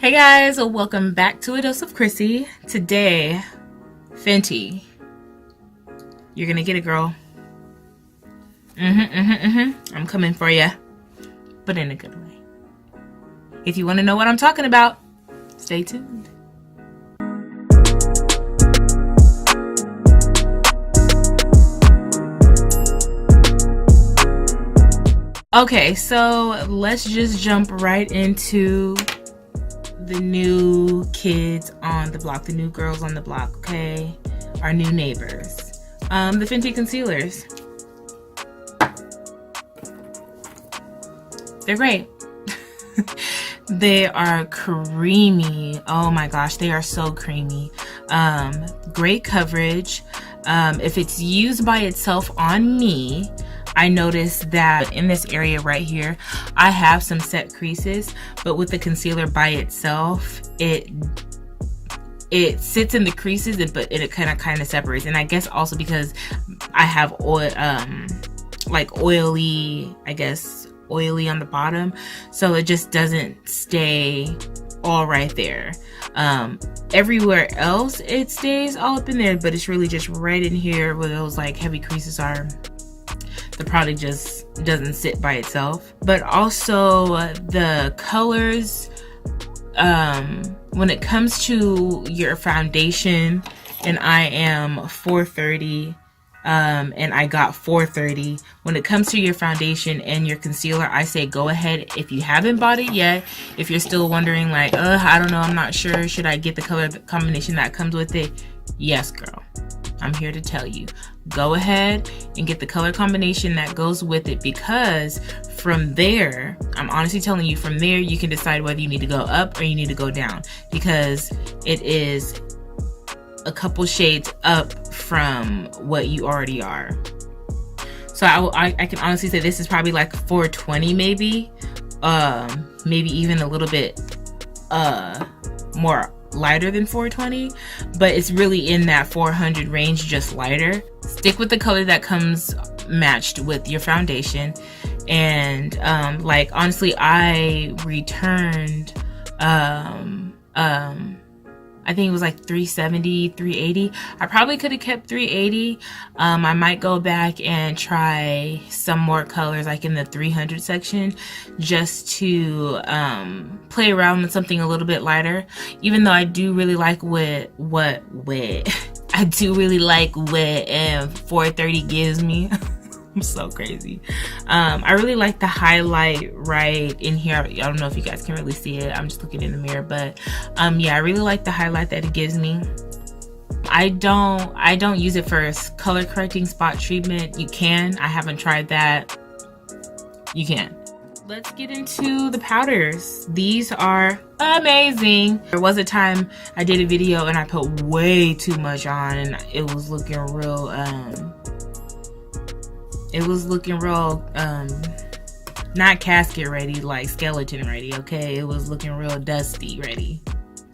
Hey guys, welcome back to A Dose of Kryssy. Today, Fenty. You're gonna get it, girl. I'm coming for you, but in a good way. If you want to know what I'm talking about, stay tuned. Okay, so let's just jump right into the new kids on the block, the new girls on the block, okay? Our new neighbors. The Fenty concealers. They're great. They are creamy. Oh my gosh, they are so creamy. Great coverage. If it's used by itself on me, I noticed that in this area right here, I have some set creases, but with the concealer by itself, it sits in the creases, but it kind of separates. And I guess also because I have oil, like oily, I guess oily on the bottom, so it just doesn't stay all right there. Everywhere else it stays all up in there, but it's really just right in here where those like heavy creases are. The product just doesn't sit by itself. But also the colors, when it comes to your foundation, and I am 430, and I got 430. When it comes to your foundation and your concealer, I say go ahead. If you haven't bought it yet, if you're still wondering like, I don't know, I'm not sure, should I get the color combination that comes with it? Yes, girl. I'm here to tell you, go ahead and get the color combination that goes with it, because from there, I'm honestly telling you, from there you can decide whether you need to go up or you need to go down, because it is a couple shades up from what you already are. So I can honestly say this is probably like 420 maybe, maybe even a little bit more lighter than 420, but it's really in that 400 range, just lighter. Stick with the color that comes matched with your foundation. And like honestly, I returned I think it was like 370, 380. I probably could have kept 380. I might go back and try some more colors like in the 300 section, just to play around with something a little bit lighter, even though I do really like what 430 gives me. I'm so crazy. I really like the highlight right in here. I don't know if you guys can really see it. I'm just looking in the mirror, but yeah, I really like the highlight that it gives me. I don't use it for color correcting spot treatment. You can. I haven't tried that. You can. Let's get into the powders. These are amazing. There was a time I did a video and I put way too much on, and it was looking real not casket ready, like skeleton ready, okay? It was looking real dusty ready,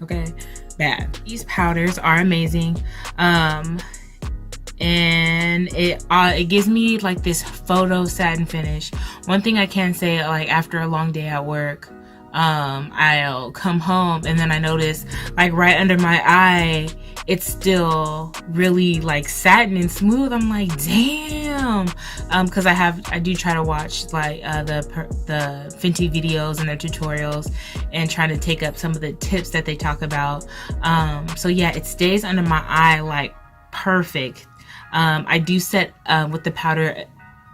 okay? Bad. These powders are amazing. And it gives me like this photo satin finish. One thing I can say, like after a long day at work, I'll come home and then I notice like right under my eye, it's still really like satin and smooth. I'm like, damn. Because I do try to watch like the Fenty videos and their tutorials and try to take up some of the tips that they talk about. So yeah, it stays under my eye like perfect. I do set with the powder.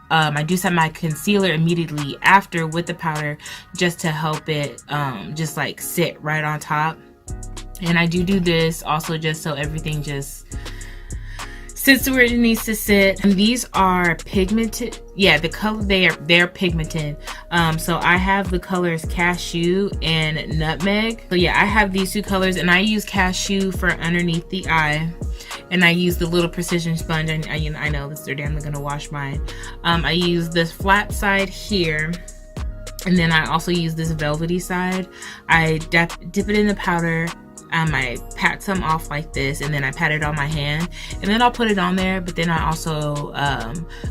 I do set my concealer immediately after with the powder, just to help it just like sit right on top. And I do this also just so everything just sits where it needs to sit. And these are pigmented. Yeah, the color, they're pigmented. So I have the colors Cashew and Nutmeg. So yeah, I have these two colors, and I use Cashew for underneath the eye. And I use the little precision sponge. I know this, they're damn gonna wash mine. I use this flat side here, and then I also use this velvety side. I dip it in the powder. I pat some off like this, and then I pat it on my hand, and then I'll put it on there. But then I also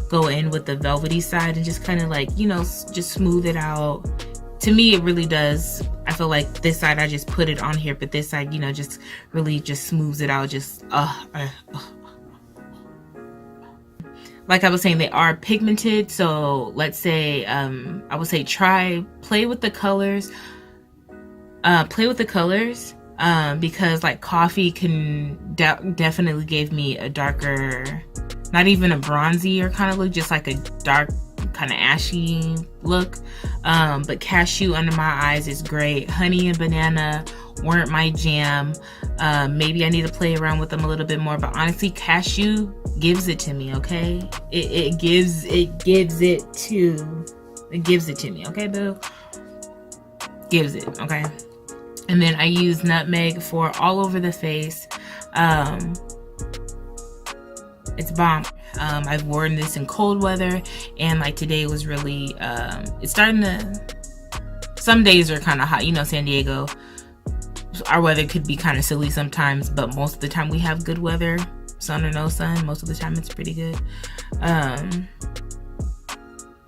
go in with the velvety side and just kind of like, you know, just smooth it out to me, it really does. I feel like this side, I just put it on here, but this side, you know, just really just smooths it out. Just, like I was saying, they are pigmented. So let's say, I would say play with the colors. Because like coffee can definitely gave me a darker, not even a bronzier kind of look, just like a dark kind of ashy look. But cashew under my eyes is great. Honey and banana weren't my jam. Maybe I need to play around with them a little bit more, but honestly, cashew gives it to me. Okay, it gives it to me. Okay, boo, gives it. Okay. And then I use nutmeg for all over the face. It's bomb. I've worn this in cold weather, and like today was really, it's starting to, some days are kind of hot. You know, San Diego, our weather could be kind of silly sometimes, but most of the time we have good weather, sun or no sun. Most of the time it's pretty good.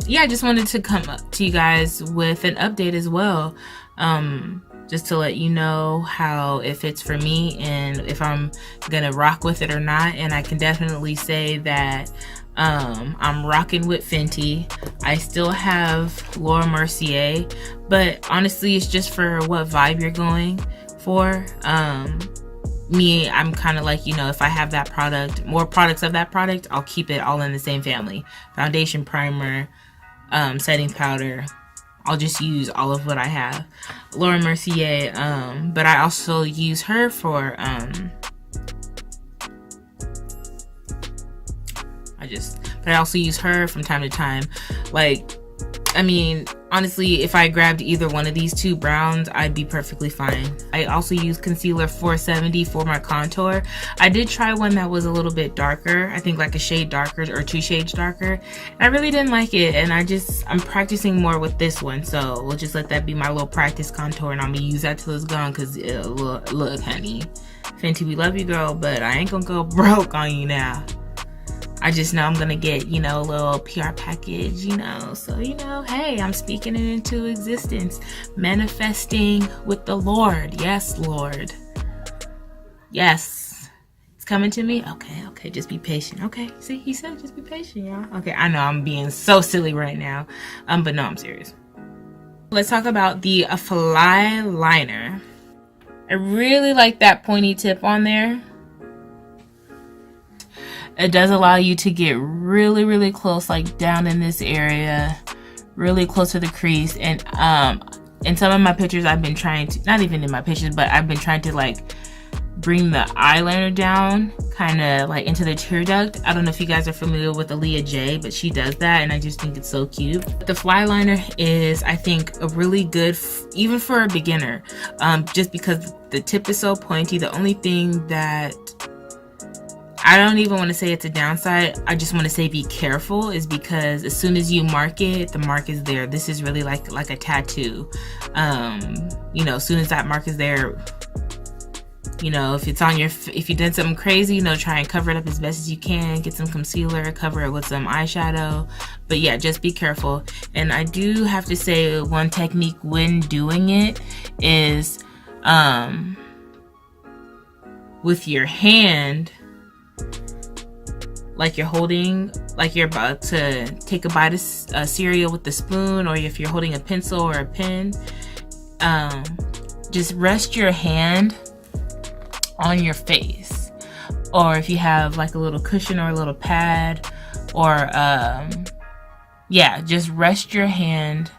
Yeah, I just wanted to come up to you guys with an update as well. Just to let you know how it fits for me and if I'm gonna rock with it or not. And I can definitely say that I'm rocking with Fenty. I still have Laura Mercier, but honestly, it's just for what vibe you're going for. Me, I'm kind of like, you know, if I have that product, more products of that product, I'll keep it all in the same family. Foundation, primer, setting powder. I'll just use all of what I have. Laura Mercier, but I also use her for, I also use her from time to time. Like, I mean, honestly, if I grabbed either one of these two browns, I'd be perfectly fine. I also use concealer 470 for my contour. I did try one that was a little bit darker. I think like a shade darker or 2 shades darker. And I really didn't like it. And I'm practicing more with this one. So we'll just let that be my little practice contour. And I'm going to use that till it's gone. Because look, honey. Fenty, we love you, girl. But I ain't going to go broke on you now. I just know I'm gonna get, you know, a little PR package, you know. So, you know, hey, I'm speaking it into existence. Manifesting with the Lord. Yes, Lord. Yes. It's coming to me. Okay, just be patient. Okay, see, he said just be patient, y'all. Okay, I know I'm being so silly right now. But no, I'm serious. Let's talk about the fly liner. I really like that pointy tip on there. It does allow you to get really, really close, like down in this area, really close to the crease. And in some of my pictures, I've been trying to, not even in my pictures, but I've been trying to like bring the eyeliner down kind of like into the tear duct. I don't know if you guys are familiar with Aaliyah J, but she does that, and I just think it's so cute. The fly liner is, I think, a really good, even for a beginner, just because the tip is so pointy. The only thing that I don't even want to say it's a downside, I just want to say be careful, is because as soon as you mark it, the mark is there. This is really like a tattoo. You know, as soon as that mark is there, you know, if it's on your, if you did something crazy, you know, try and cover it up as best as you can. Get some concealer, cover it with some eyeshadow. But yeah, just be careful. And I do have to say, one technique when doing it is with your hand, like you're holding, like you're about to take a bite of cereal with the spoon, or if you're holding a pencil or a pen, just rest your hand on your face. Or if you have like a little cushion or a little pad, or yeah, just rest your hand,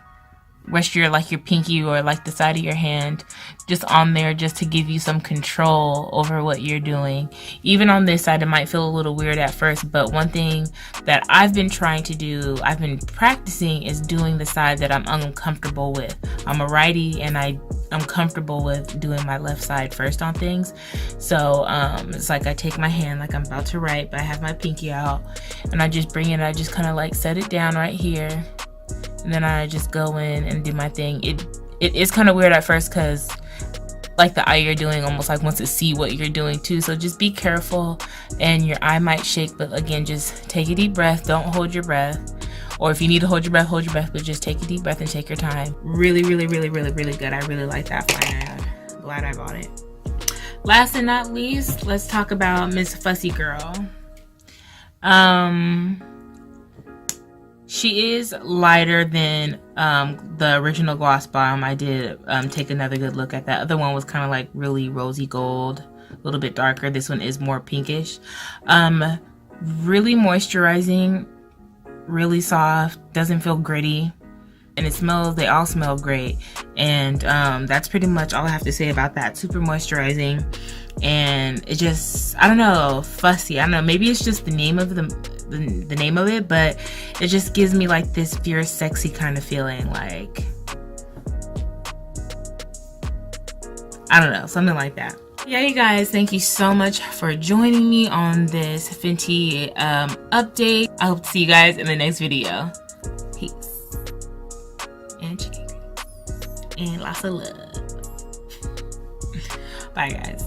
rest your, like your pinky or like the side of your hand just on there, just to give you some control over what you're doing. Even on this side, it might feel a little weird at first, but one thing that I've been trying to do, I've been practicing, is doing the side that I'm uncomfortable with. I'm a righty, and I'm comfortable with doing my left side first on things. So it's like I take my hand like I'm about to write, but I have my pinky out, and I just bring it, I just kind of like set it down right here, and then I just go in and do my thing. It is kind of weird at first, because like the eye you're doing almost like wants to see what you're doing too. So just be careful, and your eye might shake, but again, just take a deep breath. Don't hold your breath. Or if you need to hold your breath, but just take a deep breath and take your time. Really, really, really, really, really good. I really like that fine. Glad I bought it. Last and not least, let's talk about Miss Fussy Girl. She is lighter than the original gloss bomb. I did take another good look at that. Other one was kind of like really rosy gold, a little bit darker. This one is more pinkish. Really moisturizing, really soft, doesn't feel gritty, and it smells, they all smell great. And that's pretty much all I have to say about that. Super moisturizing, and it just, I don't know, fussy. I don't know, maybe it's just the name of the name of it, but it just gives me like this fierce, sexy kind of feeling. Like, I don't know, something like that. Yeah, you guys, thank you so much for joining me on this Fenty update. I hope to see you guys in the next video. Peace and chicken and lots of love. Bye, guys.